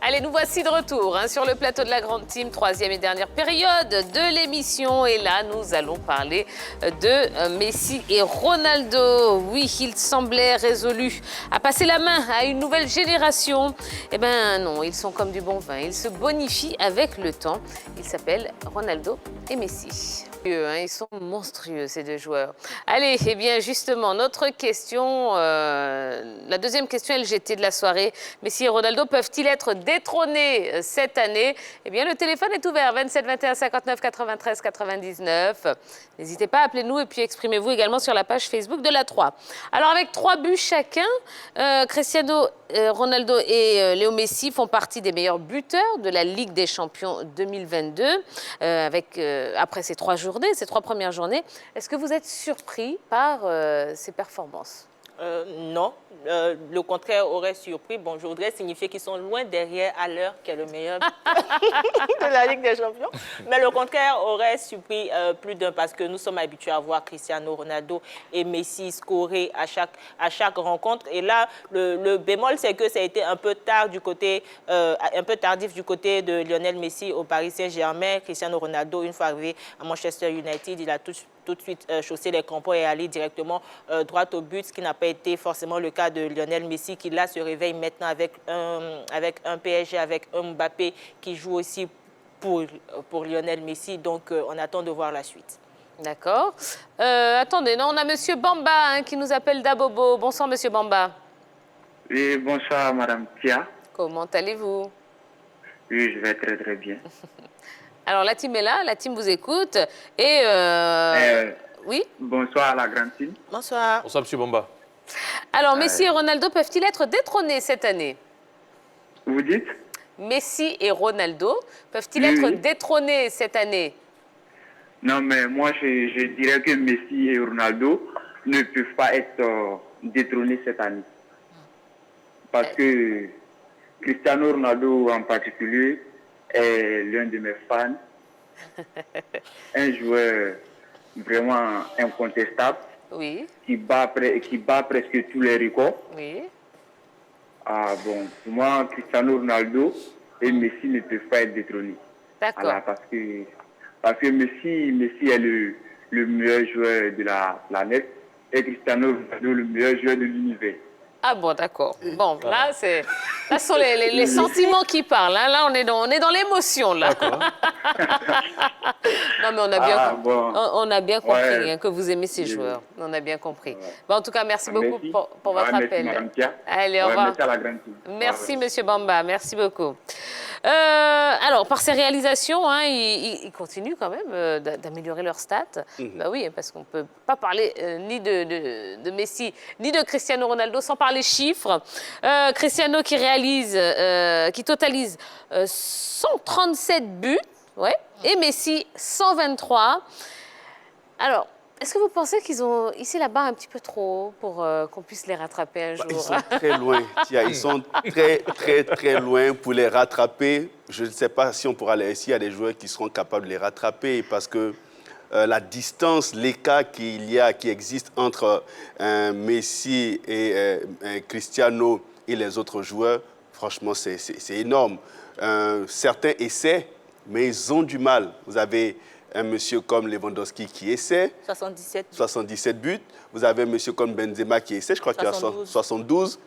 Allez, nous voici de retour sur le plateau de la Grande Team, troisième et dernière période de l'émission. Et là, nous allons parler de Messi et Ronaldo. Oui, ils semblaient résolus à passer la main à une nouvelle génération. Eh bien non, ils sont comme du bon vin. Ils se bonifient avec le temps. Ils s'appellent Ronaldo et Messi. Ils sont monstrueux, ces deux joueurs. Allez, eh bien justement, notre question, la deuxième question LGT de la soirée. Messi et Ronaldo peuvent-ils être détrônés cette année? Eh bien, le téléphone est ouvert, 27 21 59 93 99. N'hésitez pas, appelez-nous et puis exprimez-vous également sur la page Facebook de la 3. Alors, avec 3 buts chacun, Cristiano Ronaldo et Léo Messi font partie des meilleurs buteurs de la Ligue des Champions 2022, après ces 3 journées, ces 3 premières journées. Est-ce que vous êtes surpris par ces performances? Non, le contraire aurait surpris. Bon, je voudrais signifier qu'ils sont loin derrière à l'heure qui est le meilleur de la Ligue des Champions. Mais le contraire aurait surpris plus d'un parce que nous sommes habitués à voir Cristiano Ronaldo et Messi scorer à chaque rencontre. Et là, le bémol, c'est que ça a été un peu tard un peu tardif du côté de Lionel Messi au Paris Saint-Germain. Cristiano Ronaldo, une fois arrivé à Manchester United, il a tout de suite chaussé les crampons et aller directement droit au but, ce qui n'a pas été forcément le cas de Lionel Messi, qui là se réveille maintenant avec un PSG, avec un Mbappé qui joue aussi pour Lionel Messi. Donc, on attend de voir la suite. D'accord. Attendez, non, on a Monsieur Bamba qui nous appelle d'Abobo. Bonsoir, Monsieur Bamba. Oui, bonsoir, Madame Tia. Comment allez-vous? Oui, je vais très, très bien. Alors, la team est là, la team vous écoute. Et oui. Bonsoir à la Grande Team. Bonsoir. Bonsoir, M. Bamba. Alors, Messi et Ronaldo peuvent-ils être détrônés cette année? Vous dites? Messi et Ronaldo peuvent-ils être détrônés cette année? Non, mais moi, je dirais que Messi et Ronaldo ne peuvent pas être détrônés cette année. Parce que Cristiano Ronaldo en particulier est l'un de mes fans. Un joueur vraiment incontestable. Oui. Qui bat presque tous les records. Oui. Ah bon, pour moi, Cristiano Ronaldo et Messi ne peuvent pas être détrônés. D'accord. Voilà, parce que Messi est le meilleur joueur de la planète et Cristiano Ronaldo le meilleur joueur de l'univers. Ah bon, d'accord. Bon, là, ce sont les sentiments qui parlent. Hein. Là, on est dans l'émotion, là. Non, mais on a bien compris que vous aimez ces joueurs. On a bien compris. Ouais. Bon, en tout cas, merci beaucoup pour votre appel. Madame Tia. Allez, au revoir. Merci à la Grande Team. Merci, Monsieur Bamba. Merci beaucoup. Alors, par ses réalisations, ils continuent quand même d'améliorer leurs stats. Bah oui, parce qu'on ne peut pas parler ni de Messi, ni de Cristiano Ronaldo sans parler chiffres. Cristiano qui totalise 137 buts, ouais, et Messi 123. Alors, est-ce que vous pensez qu'ils ont hissé la barre un petit peu trop haut pour qu'on puisse les rattraper un jour? Ils sont très loin, Tia. Ils sont très, très, très loin pour les rattraper. Je ne sais pas si on pourra les... S'il y a des joueurs qui seront capables de les rattraper parce que la distance, l'écart qui existe entre Messi et Cristiano et les autres joueurs, franchement, c'est énorme. Certains essaient, mais ils ont du mal. Vous avez un monsieur comme Lewandowski qui essaie. 77 buts. Vous avez un monsieur comme Benzema qui essaie, je crois qu'il a 72.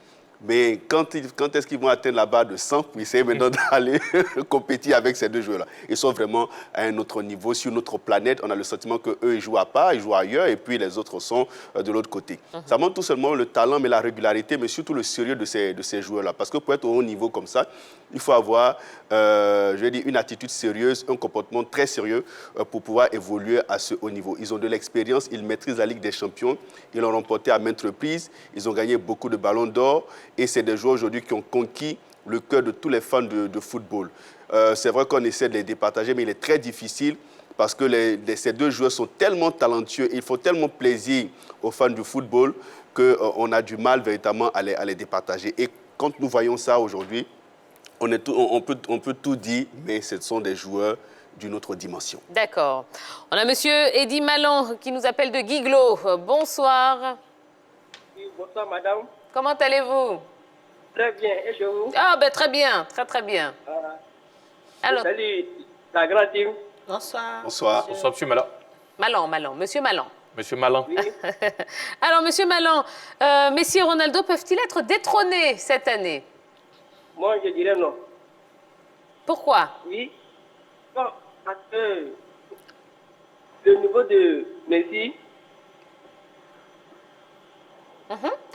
Mais quand est-ce qu'ils vont atteindre la barre de 100 pour essayer maintenant d'aller compétir avec ces deux joueurs-là? Ils sont vraiment à un autre niveau, sur une autre planète. On a le sentiment qu'eux, ils jouent à part, ils jouent ailleurs, et puis les autres sont de l'autre côté. Ça montre tout seulement le talent, mais la régularité, mais surtout le sérieux de ces joueurs-là. Parce que pour être au haut niveau comme ça, il faut avoir, je vais dire, une attitude sérieuse, un comportement très sérieux pour pouvoir évoluer à ce haut niveau. Ils ont de l'expérience, ils maîtrisent la Ligue des Champions, ils l'ont remporté à maintes reprises, ils ont gagné beaucoup de ballons d'or. Et c'est des joueurs aujourd'hui qui ont conquis le cœur de tous les fans de football. C'est vrai qu'on essaie de les départager, mais il est très difficile parce que ces deux joueurs sont tellement talentueux, ils font tellement plaisir aux fans du football qu'on a du mal véritablement à les départager. Et quand nous voyons ça aujourd'hui, on peut tout dire, mais ce sont des joueurs d'une autre dimension. D'accord. On a monsieur Eddy Malon qui nous appelle de Guiglo. Bonsoir. Oui, bonsoir, madame. Comment allez-vous? Très bien, et chez vous? Ah, ben très bien, très bien. Alors, Salut, la grande team. Bonsoir. Bonsoir. Bonsoir, monsieur Malan. Monsieur Malan. Monsieur Malan. Oui, Alors, monsieur Malan, Messi et Ronaldo peuvent-ils être détrônés cette année? moi je dirais non. Pourquoi? Oui, bon, parce que le niveau de Messi,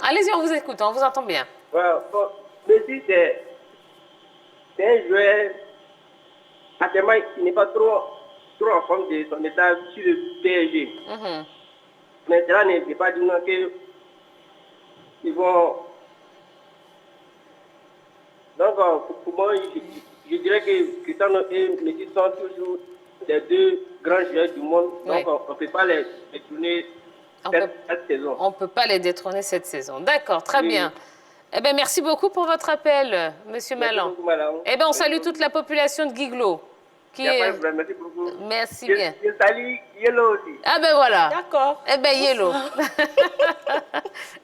Allez-y, on vous écoute, on vous entend bien. voilà, bon, Messi c'est un joueur, actuellement il n'est pas trop en forme de son état sur le PSG. Mhm. Mais cela ne veut pas dire non que ils vont. Donc, pour moi, je dirais que Cristiano et Messi sont toujours les deux grands joueurs du monde. Oui. Donc, on ne peut pas les détourner On cette saison. On ne peut pas les détrôner cette saison. D'accord, très Oui. bien. Eh bien, merci beaucoup pour votre appel, monsieur Merci Malan. beaucoup, madame. Eh bien, on salue toute la population de Guiglo. Il n'y a pas de problème. Merci beaucoup. Merci Je, bien. je salue Yellow aussi. Ah ben voilà. D'accord. Eh bien, Yellow.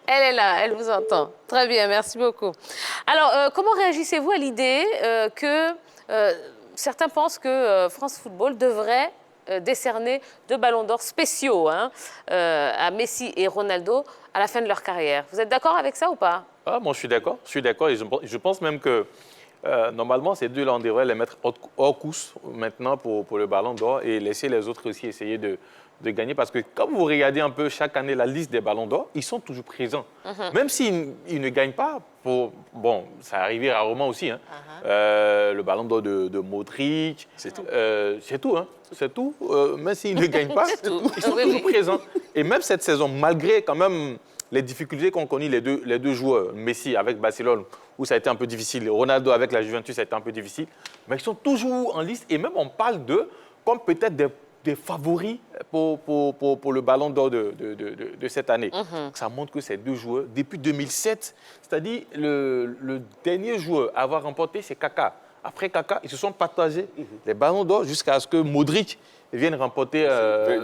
Elle est là, elle vous entend. Très bien, merci beaucoup. Alors, comment réagissez-vous à l'idée que certains pensent que France Football devrait décerner 2 ballons d'or spéciaux à Messi et Ronaldo à la fin de leur carrière? Vous êtes d'accord avec ça ou pas? Ah, moi, je suis d'accord. Et je pense même que normalement, ces deux-là, on devrait les mettre hors course maintenant pour le ballon d'or et laisser les autres aussi essayer de gagner. Parce que quand vous regardez un peu chaque année la liste des ballons d'or, ils sont toujours présents. Même s'ils ne gagnent pas, bon, ça arrive rarement aussi. Hein. Le ballon d'or de Modric, c'est tout. C'est tout. Hein. C'est tout. Même s'ils ne gagnent pas, ils sont toujours présents. Et même cette saison, malgré quand même les difficultés qu'ont connues les deux joueurs, Messi avec Barcelone, où ça a été un peu difficile, Ronaldo avec la Juventus, ça a été un peu difficile, mais ils sont toujours en liste et même on parle d'eux comme peut-être des favoris pour le ballon d'or de cette année. Ça montre que ces deux joueurs, depuis 2007, c'est-à-dire le dernier joueur à avoir remporté, c'est Kaka. Après Kaka, ils se sont partagés les ballons d'or jusqu'à ce que Modric vienne remporter...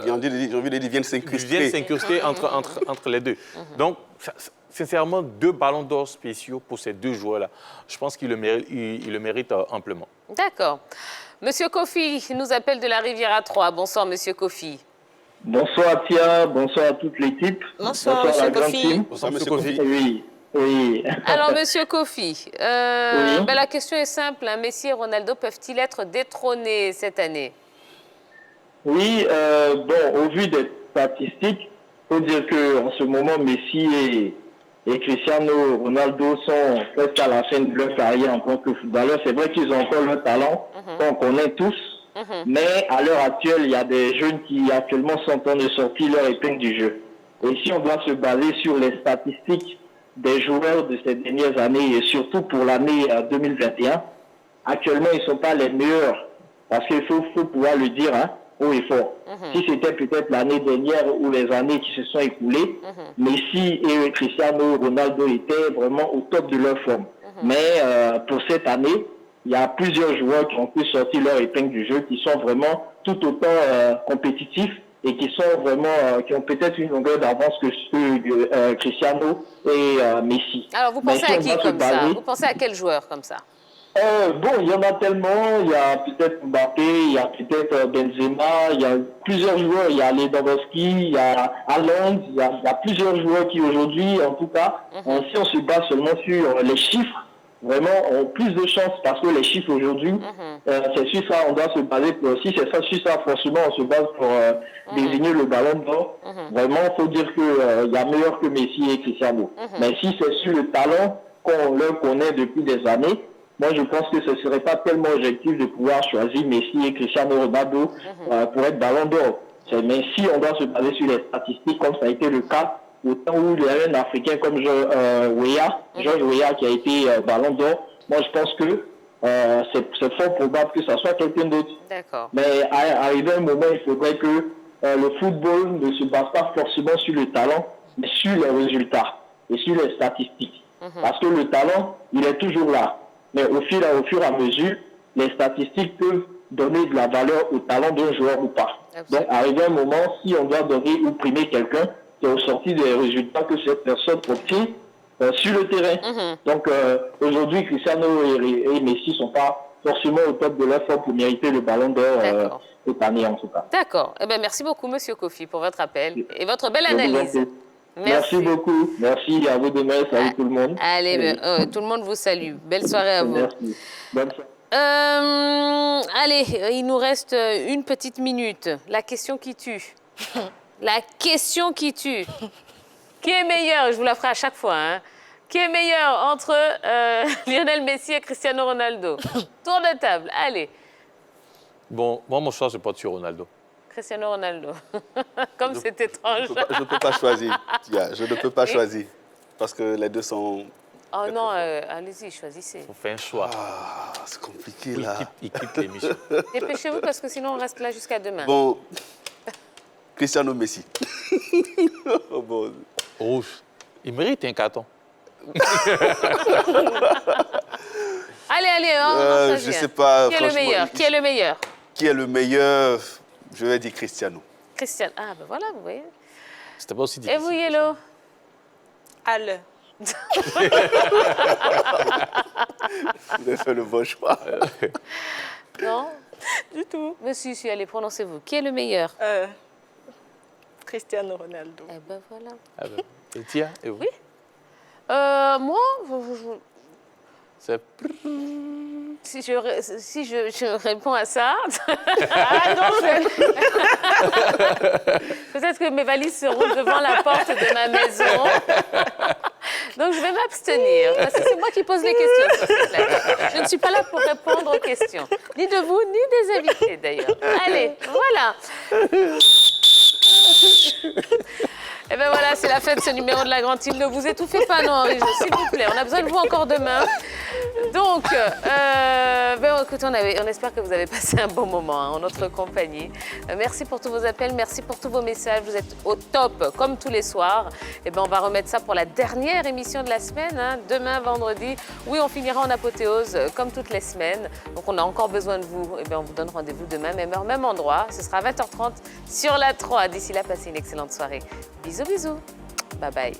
J'ai envie de dire, viennent s'incruster entre les deux. Donc, sincèrement, 2 ballons d'or spéciaux pour ces deux joueurs-là. Je pense qu'ils le méritent amplement. D'accord. Monsieur Kofi nous appelle de la Riviera 3. Bonsoir, monsieur Kofi. Bonsoir Tia, bonsoir à toute l'équipe. Bonsoir, à monsieur la grande Kofi. team. Bonsoir, monsieur Kofi. Oui. Alors, monsieur Kofi, Oui. la question est simple. Messi et Ronaldo peuvent-ils être détrônés cette année? Oui, au vu des statistiques, il faut dire qu'en ce moment, Messi et Cristiano Ronaldo sont presque à la fin de leur carrière en tant que footballeurs. C'est vrai qu'ils ont encore leur talent, qu'on connaît tous, mais à l'heure actuelle, il y a des jeunes qui actuellement sont en train de sortir leur épingle du jeu. Et si on doit se baser sur les statistiques des joueurs de ces dernières années, et surtout pour l'année 2021, actuellement, ils ne sont pas les meilleurs, parce qu'il faut pouvoir le dire, haut et fort. Si c'était peut-être l'année dernière ou les années qui se sont écoulées, Messi et Cristiano Ronaldo étaient vraiment au top de leur forme. Mais pour cette année, il y a plusieurs joueurs qui ont pu sortir leur épingle du jeu, qui sont vraiment tout autant compétitifs et qui sont vraiment qui ont peut-être une longueur d'avance que Cristiano et Messi. Alors, vous pensez à qui comme ça? Vous pensez à quel joueur comme ça? Il y en a tellement. Il y a peut-être Mbappé, il y a peut-être Benzema, il y a plusieurs joueurs. Il y a Lewandowski, il y a Haaland, il y a plusieurs joueurs qui aujourd'hui, en tout cas, si on se base seulement sur les chiffres, vraiment ont plus de chances parce que les chiffres aujourd'hui, c'est sur ça on doit se baser pour aussi, c'est ça sur ça franchement on se base pour désigner le ballon d'or. Vraiment, il faut dire qu'il y a meilleur que Messi et Cristiano. Mais si c'est sur le talent qu'on leur connaît depuis des années, moi, je pense que ce ne serait pas tellement objectif de pouvoir choisir Messi et Cristiano Ronaldo pour être ballon d'or. Mais si on doit se baser sur les statistiques, comme ça a été le cas au temps où il y avait un Africain comme George Weah qui a été ballon d'or, moi, je pense que c'est fort probable que ça soit quelqu'un d'autre. Mais arrivé un moment, il faudrait que le football ne se base pas forcément sur le talent, mais sur les résultats et sur les statistiques. Parce que le talent, il est toujours là. Mais au fur et à mesure, les statistiques peuvent donner de la valeur au talent d'un joueur ou pas. Donc, arrivé un moment, si on doit donner ou primer quelqu'un, c'est au sorti des résultats que cette personne obtient sur le terrain. Donc aujourd'hui, Cristiano et Messi ne sont pas forcément au top de leur forme pour mériter le ballon d'or cette année en tout cas. D'accord. Eh bien, merci beaucoup, Monsieur Kofi, pour votre appel et votre belle analyse. Merci beaucoup. Merci à vous de même. Salut tout le monde. Allez, tout le monde vous salue. Belle soirée à vous. Merci. Bonne soirée. Allez, il nous reste une petite minute. La question qui tue. La question qui tue. Qui est meilleur? Je vous la ferai à chaque fois. Hein. Qui est meilleur entre Lionel Messi et Cristiano Ronaldo? Tour de table, allez. Bon, moi, mon choix, je porte sur Ronaldo. Cristiano Ronaldo. Comme c'est étrange. Je ne peux pas choisir. Tia, je ne peux pas choisir. Parce que les deux sont... Oh non, allez-y, choisissez. On fait un choix. Ah, c'est compliqué là. Il quitte l'émission. Dépêchez-vous parce que sinon on reste là jusqu'à demain. Bon, Cristiano Messi. Oh, bon. Oh, il mérite un carton. Allez, on je sais pas. Qui est le meilleur? Qui est le meilleur? Qui est le meilleur? Je vais dire Cristiano. Cristiano. Ah, ben voilà, vous voyez. C'était pas aussi difficile. Et vous, Yellow? À l'heure. Vous avez fait le bon choix. Non? Du tout. Mais si, allez, prononcez-vous. Qui est le meilleur? Cristiano Ronaldo. Eh ben voilà. Ah ben. Et Tia, et vous? Oui. Moi, C'est... si je réponds à ça, peut-être que mes valises seront devant la porte de ma maison. Donc, je vais m'abstenir. Parce que c'est moi qui pose les questions. Je ne suis pas là pour répondre aux questions. Ni de vous, ni des invités, d'ailleurs. Allez, voilà. Et bien voilà, c'est la fin de ce numéro de la Grande Team. Ne vous étouffez pas, non, Henri, s'il vous plaît. On a besoin de vous encore demain. Donc, écoutez, on espère que vous avez passé un bon moment en notre compagnie. Merci pour tous vos appels, merci pour tous vos messages. Vous êtes au top, comme tous les soirs. Et ben, on va remettre ça pour la dernière émission de la semaine, hein, demain, vendredi. Oui, on finira en apothéose, comme toutes les semaines. Donc, on a encore besoin de vous. Et bien, on vous donne rendez-vous demain, même heure, même endroit. Ce sera à 20h30 sur la 3. D'ici là, passez une excellente soirée. Bisous, bisous. Bye bye.